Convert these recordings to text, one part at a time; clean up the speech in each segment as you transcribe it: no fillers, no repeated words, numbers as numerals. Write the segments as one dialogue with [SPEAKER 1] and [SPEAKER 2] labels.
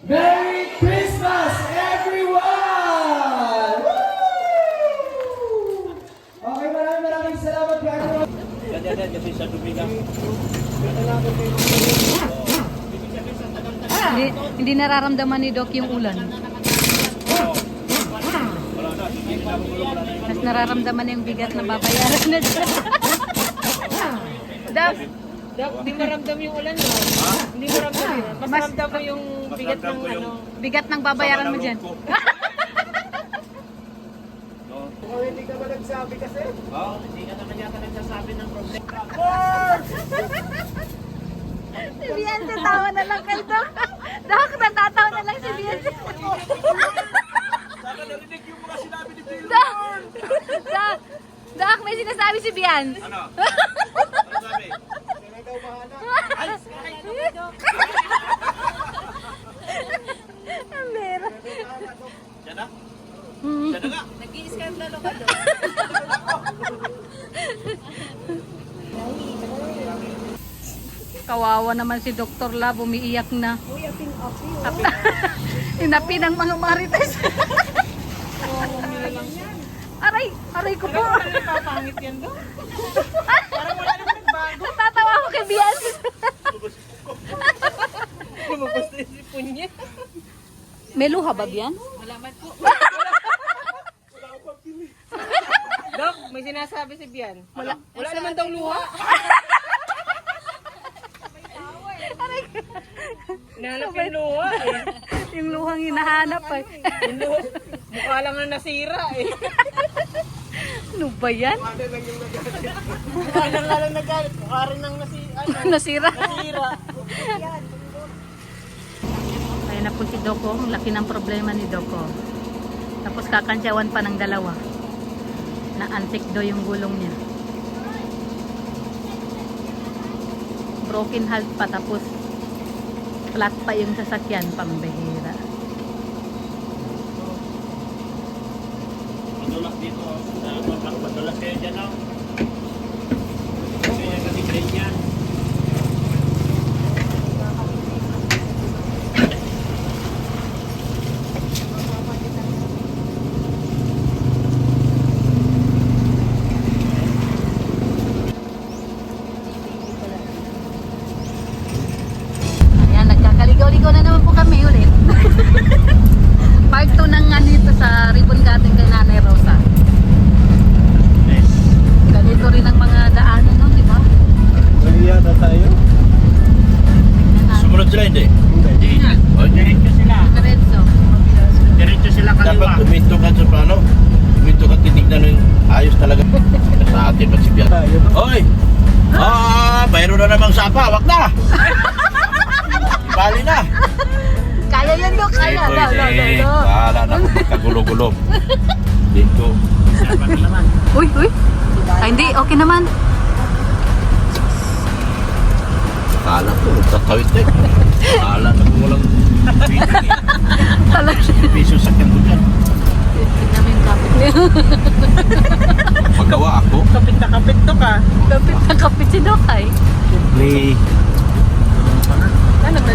[SPEAKER 1] Merry Christmas, everyone! Woo! Okay, maraming salamat kayo.
[SPEAKER 2] Yan, kasi sa tubigan.
[SPEAKER 3] Hindi nararamdaman ni Doc yung ulan. Mas nararamdaman yung bigat na babayaran na dyan.
[SPEAKER 4] Dok, di mo ramdam yung ulan mo. Hindi mo ramdam yun. Mas ramdam mo yung bigat ng ano.
[SPEAKER 3] Bigat ng babayaran mo dyan.
[SPEAKER 1] Oh, hindi ka ba nagsabi kasi?
[SPEAKER 2] Hindi ka naman yata nagsasabi ng problema.
[SPEAKER 3] Si Beyonce, tawa na lang kay Doc. Doc, natatawa na lang si Beyonce.
[SPEAKER 2] Saka narinig yung mga sinabi ni Taylor.
[SPEAKER 3] Doc, may sinasabi si Beyonce.
[SPEAKER 2] Ano? Ano sabi?
[SPEAKER 3] Ang meron.
[SPEAKER 2] Diyan na? Diyan na nga.
[SPEAKER 4] Nag-i-skandalo ka doon.
[SPEAKER 3] Kawawa naman si Dr. Lab, umiiyak na. Inapi ng mga marites. Aray ko po.
[SPEAKER 4] Papangit yan doon. Parang wala naman nagbago.
[SPEAKER 3] Natatawa ako kay Beyonce.
[SPEAKER 4] Lumabas na yung sipon niya.
[SPEAKER 3] May luha ba, Beyonce?
[SPEAKER 4] Malaman po. Dok, may sinasabi si Bian. Wala naman daw luha. Nahanap yung luha eh.
[SPEAKER 3] Yung luhang hinahanap eh.
[SPEAKER 4] Yung luha, mukha lang na nasira eh.
[SPEAKER 3] Ano ba yan?
[SPEAKER 4] Mukha lang lang nagalit. Mukha rin nang
[SPEAKER 3] Nasira.
[SPEAKER 4] nasira.
[SPEAKER 3] Kaya na po si Doko. Ang laki ng problema ni Doko. Tapos kakantsawan pa ng dalawa. Na antik do yung gulong niya. Broken heart pa, tapos flat pa yung sasakyan, pambihira.
[SPEAKER 2] Madulas dito. Madulas kayo dyan. Kaya kasi grade yan.
[SPEAKER 3] Ayan, nagkakaligaw-ligaw na naman po kami ulit. Part 2 ng nito sa ribbon cutting kay Nanay Rosa. Ganito rin ang mga daanan nun, di ba?
[SPEAKER 1] Pwede yata tayo?
[SPEAKER 2] Sumunod sila hindi? Hindi. O, diretso sila.
[SPEAKER 3] Diretso.
[SPEAKER 2] Diretso sila kaliwa. Dapat tuminto ka sa plano. Tuminto ka, titignan ng ayos talaga. Sa atin pa si Bian. Hoy! Mayroon na namang sapa. Wag na! Ibali na!
[SPEAKER 3] Kaya yan, Dok. Kaya.
[SPEAKER 2] Bahala na kung magkagulo-gulo. Dito.
[SPEAKER 3] Uy. Ay, hindi. Okay naman.
[SPEAKER 2] Kala ko, tatawid na. Kala na kung walang
[SPEAKER 3] Talaga.
[SPEAKER 2] piso sa kento dyan.
[SPEAKER 3] Tignan mo yung kapit niya.
[SPEAKER 2] Magawa ako.
[SPEAKER 4] Kapit na kapit to ka.
[SPEAKER 3] Kapit na kapit si Dok ay.
[SPEAKER 2] May
[SPEAKER 4] Ano ba?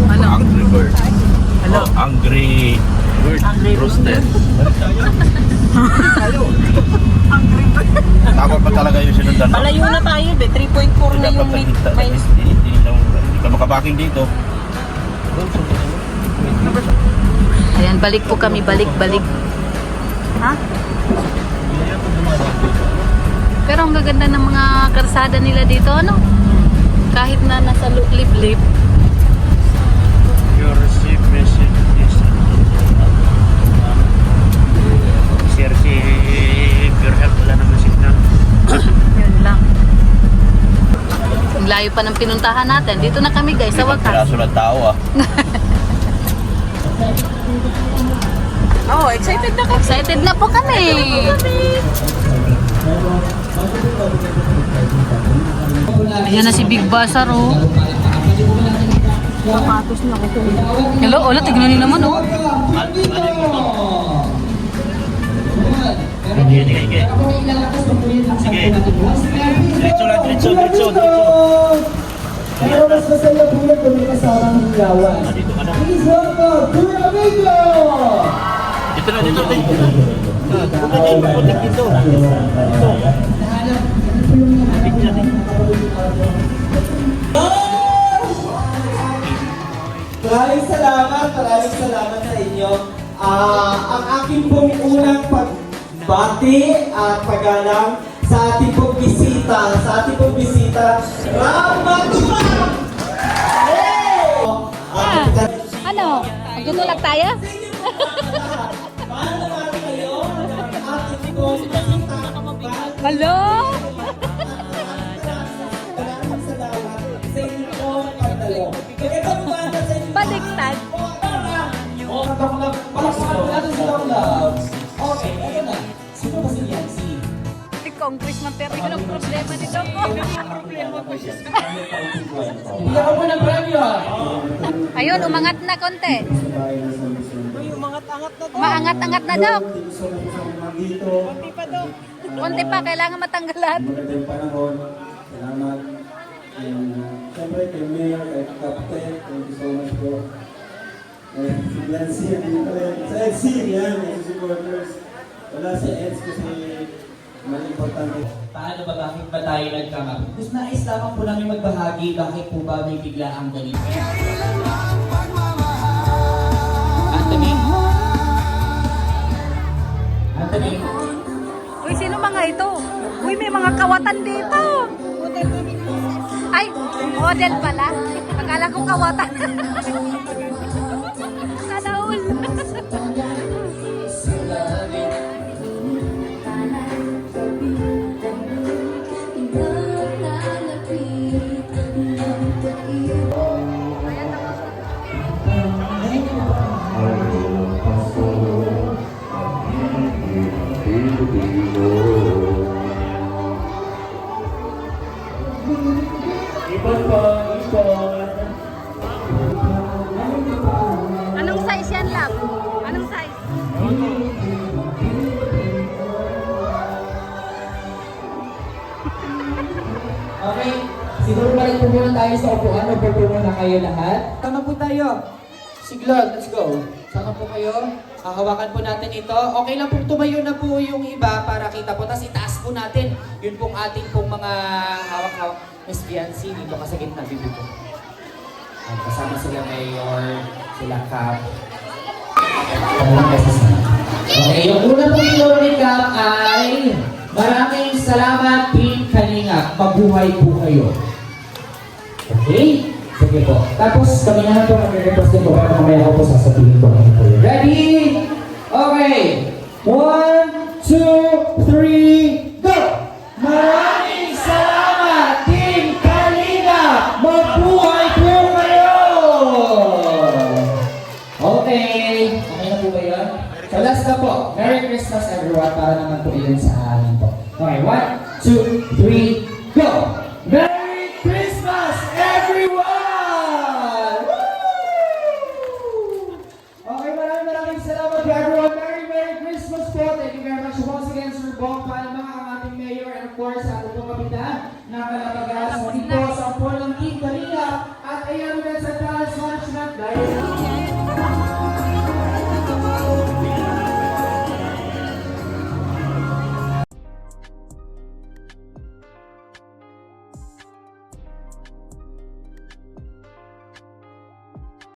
[SPEAKER 3] Ano?
[SPEAKER 2] Angry Bird.
[SPEAKER 3] Ano?
[SPEAKER 2] Angry Bird Roasted. Tama pa talaga yung sinundan.
[SPEAKER 4] Palayo na tayo, be. 3.4 na yung may...
[SPEAKER 2] Hindi ka makabaking dito.
[SPEAKER 3] Ayan, balik po kami. Balik. Ha? Pero ang gaganda ng mga karsada nila dito, ano? Kahit na nasa liblib.
[SPEAKER 2] Your receive message is Sir, si Pure Health wala naman signal.
[SPEAKER 3] Yun lang. Ang layo pa ng pinuntahan natin. Dito na kami, guys, sa wakas.
[SPEAKER 2] Piraso ng tao
[SPEAKER 4] Oh, excited na ka.
[SPEAKER 3] Excited na po kami. Ayan na si Big Bazaar, oh.
[SPEAKER 4] Sapatos na ako.
[SPEAKER 3] Hello, tignan niyo naman, oh.
[SPEAKER 2] Sige. Diretso lang, diretso.
[SPEAKER 1] Pero mas masaya po yun kung may kasamang hilawan.
[SPEAKER 2] Dito ka na.
[SPEAKER 1] Please welcome, Kuya Amigo!
[SPEAKER 2] Dito na, dito. Punta dyan, punta dito.
[SPEAKER 1] Maraming salamat sa inyo. Ang aking pong unang pagbati at paggalang sa ating pong bisita, Ramatupang!
[SPEAKER 3] Ano? Magtutulak tayo?
[SPEAKER 1] Paano naman kayo? Ang ating pong bisita,
[SPEAKER 3] Hello?
[SPEAKER 1] maraming salamat sa inyo pong pagdalo. Magandang umaga sa inyo.
[SPEAKER 3] Baliktad.
[SPEAKER 1] Palakpakan natin silang loves. Okay, eto na. Sino ba si Yancy?
[SPEAKER 3] Si Congressman, pero yun ang problema ni Doko.
[SPEAKER 1] Bigyan ko po ng premyo.
[SPEAKER 3] Ayun, umangat na konti. Maangat-angat na, Dok.
[SPEAKER 4] Konti pa daw.
[SPEAKER 3] Konti pa, kailangan matanggalan.
[SPEAKER 5] Magandang panahon. Salamat. And siyempre kay Mayor, kay Captain, thank you so much po. Si Blancy, andito rin. Sa EDC, yan, yung supporters. Wala si EDC kasi mas importante.
[SPEAKER 1] Paano ba, bakit ba tayo nagkamap? Gusto nais lamang po namin magbahagi, bakit po ba may bigla ang ganito? Anthony? Anthony?
[SPEAKER 3] Uy, sino mga ito? Uy, may mga kawatan dito. Ay, model pala. Akala ko kawatan. Sana all. Anong size yan, love? Anong size?
[SPEAKER 1] Okay, siguro balik po muna tayo sa upuan. Upo po muna kayo lahat. Tama po tayo. Siglon, let's go. Sama po kayo. Hahawakan po natin ito. Okay lang po, tumayo na po yung iba para kita po. Tapos itaas po natin. Yun pong ating pong mga hawak-hawak. Miss Biancy, dito ka sa gitna, bibi po. Kasama sila Mayor, sila Cap. Okay, yung una pong floor ni Cap ay maraming salamat, Team Kalinga. Mabuhay po kayo. Okay? Sige po. Tapos kami na po mag-request din po para mamaya ako po sasabihin ko. Ready? Okay. 1, 2, 3, go! Maraming salamat, Team Kalinga! Mabuhay po kayo! Okay. Okay na po ba yun? So last na po. Merry Christmas everyone para naman po yun sa amin po. Okay, 1, 2, 3, go!